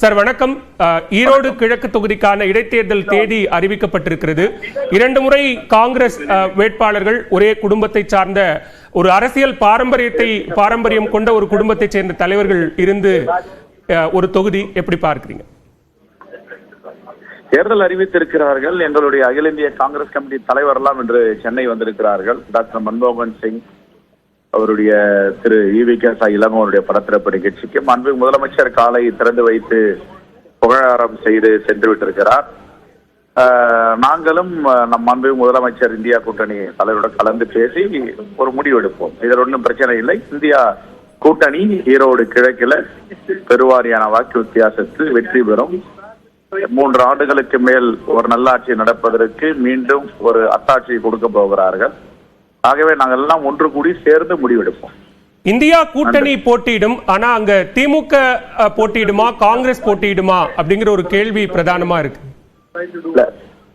Sir வணக்கம். ஈரோடு கிழக்கு தொகுதிக்கான இடைத்தேர்தல் தேதி அறிவிக்கப்பட்டிருக்கிறது. 2 முறை காங்கிரஸ் வேட்பாளர்கள் ஒரே குடும்பத்தை சார்ந்த ஒரு அரசியல் பாரம்பரியம் கொண்ட ஒரு குடும்பத்தை சேர்ந்த தலைவர்கள் இருந்து ஒரு தொகுதி எப்படி பார்க்கிறீங்க? தேர்தல் அறிவித்திருக்கிறார்கள். எங்களுடைய அகில இந்திய காங்கிரஸ் கமிட்டி தலைவர் எல்லாம் இன்று சென்னை வந்திருக்கிறார்கள். டாக்டர் மன்மோகன் சிங் அவருடைய திரு ஈவிகே இளங்கோவனுடைய படத்திறப்பு நிகழ்ச்சிக்கு மாண்புமிகு முதலமைச்சர் காலை திறந்து வைத்து புகழாரம் செய்து சென்று விட்டிருக்கிறார். நாங்களும் நம் மாண்புமிகு முதலமைச்சர் இந்தியா கூட்டணி தலைவருடன் கலந்து பேசி ஒரு முடிவு எடுப்போம். இதில் ஒன்றும் பிரச்சனை இல்லை. இந்தியா கூட்டணி ஈரோடு கிழக்கில் பெருவாரியான வாக்கு வித்தியாசத்தில் வெற்றி பெறும். 3 ஆண்டுகளுக்கு மேல் ஒரு நல்லாட்சி நடப்பதற்கு மீண்டும் ஒரு அத்தாட்சியை கொடுக்க போகிறார்கள். ஆகவே நாங்கள் எல்லாம் ஒன்று கூடி சேர்ந்து முடிவெடுப்போம். இந்தியா கூட்டணி போட்டியிடும், ஆனா அங்க திமுக போட்டியிடுமா காங்கிரஸ் போட்டியிடுமா அப்படிங்கிற ஒரு கேள்வி பிரதானமா இருக்கு.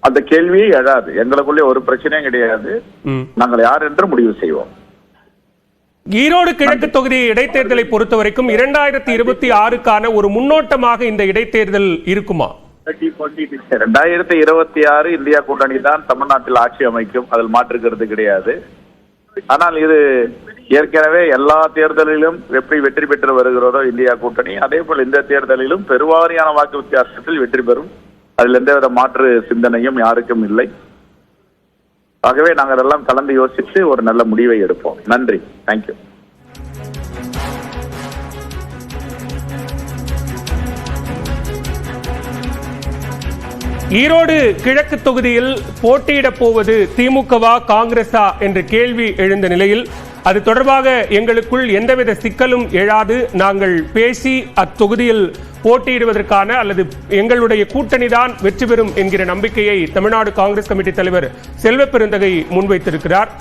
அந்த கேள்வியே எழாது. எங்களுக்குள்ளே ஒரு பிரச்சனையும் கிடையாது. நாங்கள் யார் என்று முடிவு செய்வோம். ஈரோடு கிழக்கு தொகுதி இடைத்தேர்தலை பொறுத்த வரைக்கும் 2026க்கான ஒரு முன்னோட்டமாக இந்த இடைத்தேர்தல் இருக்குமா? 2026 இந்தியா கூட்டணி தான் தமிழ்நாட்டில் ஆட்சி அமைக்கும். அதில் மாற்றுக்கிறது கிடையாது. ஆனால் இது ஏற்கனவே எல்லா தேர்தலிலும் எப்படி வெற்றி பெற்று வருகிறதோ இந்தியா கூட்டணி, அதே போல் இந்த தேர்தலிலும் பெருவாரியான வாக்கு வித்தியாசத்தில் வெற்றி பெறும். அதில் எந்தவித மாற்று சிந்தனையும் யாருக்கும் இல்லை. ஆகவே நாங்கள் எல்லாம் கலந்து யோசித்து ஒரு நல்ல முடிவை எடுப்போம். நன்றி. தேங்க்யூ. ஈரோடு கிழக்கு தொகுதியில் போட்டியிடப் போவது திமுகவா காங்கிரஸா என்ற கேள்வி எழுந்த நிலையில் அது தொடர்பாக எங்களுக்குள் எந்தவித சிக்கலும் எழாது. நாங்கள் பேசி அத்தொகுதியில் போட்டியிடுவதற்கான அல்லது எங்களுடைய கூட்டணிதான் வெற்றி பெறும் என்கிற நம்பிக்கையை தமிழ்நாடு காங்கிரஸ் கமிட்டி தலைவர் செல்வ பெருந்தகை முன்வைத்திருக்கிறார்.